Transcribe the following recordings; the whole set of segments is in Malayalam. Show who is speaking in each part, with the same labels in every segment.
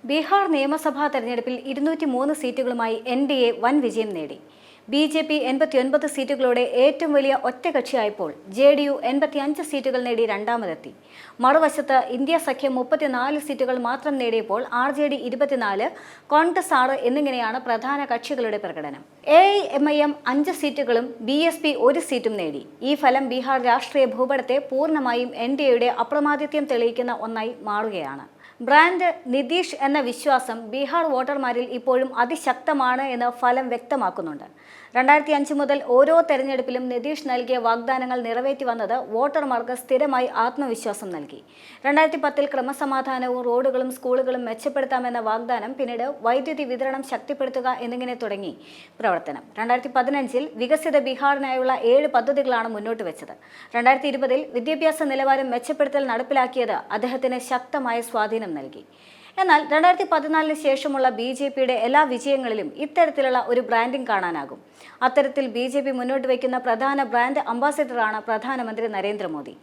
Speaker 1: ബീഹാർ നിയമസഭാ തെരഞ്ഞെടുപ്പിൽ 203 സീറ്റുകളുമായി NDA വൻ വിജയം നേടി. BJP 89 സീറ്റുകളോടെ ഏറ്റവും വലിയ ഒറ്റകക്ഷിയായപ്പോൾ JDU 85 സീറ്റുകൾ നേടി രണ്ടാമതെത്തി. മറുവശത്ത് ഇന്ത്യ സഖ്യം 34 സീറ്റുകൾ മാത്രം നേടിയപ്പോൾ RJD 24, കോൺഗ്രസ് 6 എന്നിങ്ങനെയാണ് പ്രധാന കക്ഷികളുടെ പ്രകടനം. AIMIM 5 സീറ്റുകളും BSP 1 സീറ്റും നേടി. ഈ ഫലം ബീഹാർ രാഷ്ട്രീയ ഭൂപടത്തെ പൂർണ്ണമായും NDAയുടെ അപ്രമാദിത്യം തെളിയിക്കുന്ന ഒന്നായി മാറുകയാണ്. ബ്രാൻഡ് നിതീഷ് എന്ന വിശ്വാസം ബീഹാർ വോട്ടർമാരിൽ ഇപ്പോഴും അതിശക്തമാണ് എന്ന് ഫലം വ്യക്തമാക്കുന്നുണ്ട്. 2005 മുതൽ ഓരോ തെരഞ്ഞെടുപ്പിലും നിതീഷ് നൽകിയ വാഗ്ദാനങ്ങൾ നിറവേറ്റി വന്നത് വോട്ടർമാർക്ക് സ്ഥിരമായി ആത്മവിശ്വാസം നൽകി. 2010 ക്രമസമാധാനവും റോഡുകളും സ്കൂളുകളും മെച്ചപ്പെടുത്താമെന്ന വാഗ്ദാനം പിന്നീട് വൈദ്യുതി വിതരണം ശക്തിപ്പെടുത്തുക എന്നിങ്ങനെ തുടങ്ങി പ്രവർത്തനം. 2015 വികസിത ബീഹാറിനായുള്ള 7 പദ്ധതികളാണ് മുന്നോട്ട് വെച്ചത്. 2020 വിദ്യാഭ്യാസ നിലവാരം മെച്ചപ്പെടുത്തൽ നടപ്പിലാക്കിയത് അദ്ദേഹത്തിന് ശക്തമായ സ്വാധീനം നൽകി. എന്നാൽ 2014 ശേഷമുള്ള BJPയുടെ എല്ലാ വിജയങ്ങളിലും ഇത്തരത്തിലുള്ള ഒരു ബ്രാൻഡിംഗ് കാണാനാകും. അത്തരത്തിൽ BJP മുന്നോട്ട് വയ്ക്കുന്ന പ്രധാന ബ്രാൻഡ് അംബാസിഡറാണ് പ്രധാനമന്ത്രി നരേന്ദ്രമോദി.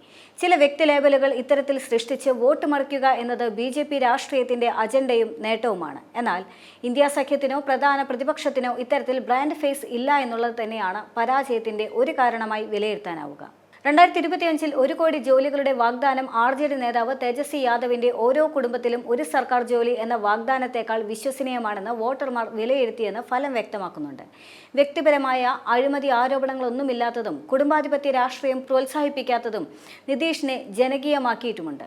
Speaker 1: ചില വ്യക്തി ലേബലുകൾ ഇത്തരത്തിൽ സൃഷ്ടിച്ച് വോട്ട് മറിക്കുക എന്നത് BJP രാഷ്ട്രീയത്തിന്റെ അജണ്ടയും നേട്ടവുമാണ്. എന്നാൽ ഇന്ത്യ സഖ്യത്തിനോ പ്രധാന പ്രതിപക്ഷത്തിനോ ഇത്തരത്തിൽ ബ്രാൻഡ് ഫേസ് ഇല്ല എന്നുള്ളത് തന്നെയാണ് പരാജയത്തിന്റെ ഒരു കാരണമായി വിലയിരുത്താനാവുക. 2025 1 കോടി ജോലികളുടെ വാഗ്ദാനം RJD നേതാവ് തേജസ്വി യാദവിന്റെ ഓരോ കുടുംബത്തിലും ഒരു സർക്കാർ ജോലി എന്ന വാഗ്ദാനത്തെക്കാൾ വിശ്വസനീയമാണെന്ന് വോട്ടർമാർ വിലയിരുത്തിയെന്ന് ഫലം വ്യക്തമാക്കുന്നുണ്ട്. വ്യക്തിപരമായ അഴിമതി ആരോപണങ്ങളൊന്നുമില്ലാത്തതും കുടുംബാധിപത്യ രാഷ്ട്രീയം പ്രോത്സാഹിപ്പിക്കാത്തതും നിതീഷിനെ ജനകീയമാക്കിയിട്ടുമുണ്ട്.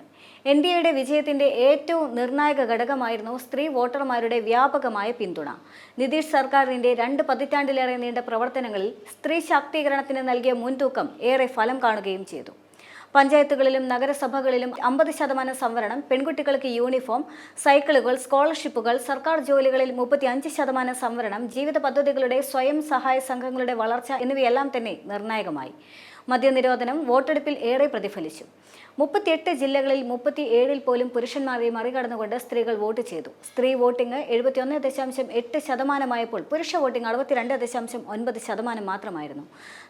Speaker 1: NDAയുടെ വിജയത്തിന്റെ ഏറ്റവും നിർണായക ഘടകമായിരുന്നു സ്ത്രീ വോട്ടർമാരുടെ വ്യാപകമായ പിന്തുണ. നിതീഷ് സർക്കാരിന്റെ 2 പതിറ്റാണ്ടിലേറെ നീണ്ട പ്രവർത്തനങ്ങളിൽ സ്ത്രീ ശാക്തീകരണത്തിന് നൽകിയ മുൻതൂക്കം ഏറെ ഫലം കാണുകയും ചെയ്തു. പഞ്ചായത്തുകളിലും നഗരസഭകളിലും 50% സംവരണം, പെൺകുട്ടികൾക്ക് യൂണിഫോം, സൈക്കിളുകൾ, സ്കോളർഷിപ്പുകൾ, സർക്കാർ ജോലികളിൽ 35% സംവരണം, ജീവിത പദ്ധതികളുടെ സ്വയം സഹായ സംഘങ്ങളുടെ വളർച്ച എന്നിവയെല്ലാം തന്നെ നിർണായകമായി. മദ്യനിരോധനം വോട്ടെടുപ്പിൽ ഏറെ പ്രതിഫലിച്ചു. 38 ജില്ലകളിൽ 37 പോലും പുരുഷന്മാരെ മറികടന്നുകൊണ്ട് സ്ത്രീകൾ വോട്ട് ചെയ്തു. സ്ത്രീ വോട്ടിംഗ് 71.8% പുരുഷ വോട്ടിംഗ് 62.9% മാത്രമായിരുന്നു.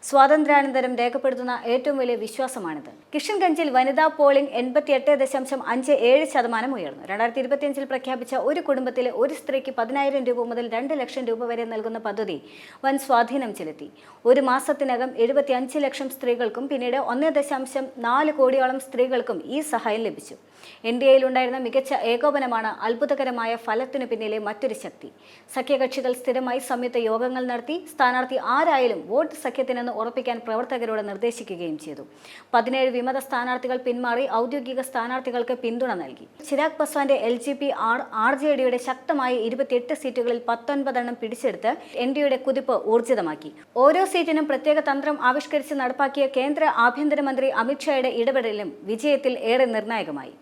Speaker 1: സ്വാതന്ത്ര്യാനന്തരം രേഖപ്പെടുത്തുന്ന ഏറ്റവും വലിയ വിശ്വാസമാണിത്. കിഷൻഗഞ്ചിൽ വനിതാ പോളിംഗ് 88.57% ഉയർന്നു. 2025 പ്രഖ്യാപിച്ച ഒരു കുടുംബത്തിലെ ഒരു സ്ത്രീക്ക് 10,000 രൂപ മുതൽ 2 ലക്ഷം രൂപ വരെ നൽകുന്ന പദ്ധതി വൻ സ്വാധീനം ചെലുത്തി. ഒരു മാസത്തിനകം 75 ലക്ഷം സ്ത്രീകൾക്കും പിന്നീട് 1.4 കോടിയോളം സ്ത്രീകൾക്കും ഈ സഹായം ലഭിച്ചു. NDAയിലുണ്ടായിരുന്ന മികച്ച ഏകോപനമാണ് അത്ഭുതകരമായ ഫലത്തിനു പിന്നിലെ മറ്റൊരു ശക്തി. സഖ്യകക്ഷികൾ സ്ഥിരമായി സംയുക്ത യോഗങ്ങൾ നടത്തി സ്ഥാനാർത്ഥി ആരായാലും വോട്ട് സഖ്യത്തിനെന്ന് ഉറപ്പിക്കാൻ പ്രവർത്തകരോട് നിർദ്ദേശിക്കുകയും ചെയ്തു. 17 വിമത സ്ഥാനാർത്ഥികൾ പിന്മാറി ഔദ്യോഗിക സ്ഥാനാർത്ഥികൾക്ക് പിന്തുണ നൽകി. ചിരാഗ് പസ്വാന്റെ LJP RJDയുടെ ശക്തമായ 28 സീറ്റുകളിൽ 19 പിടിച്ചെടുത്ത് NDAയുടെ കുതിപ്പ് ഊർജിതമാക്കി. ഓരോ സീറ്റിനും പ്രത്യേക തന്ത്രം ആവിഷ്കരിച്ച് നടപ്പാക്കിയ കേന്ദ്ര ആഭ്യന്തരമന്ത്രി അമിത്ഷായുടെ ഇടപെടലും വിജയത്തിൽ ഏറെ നിർണായകമായി.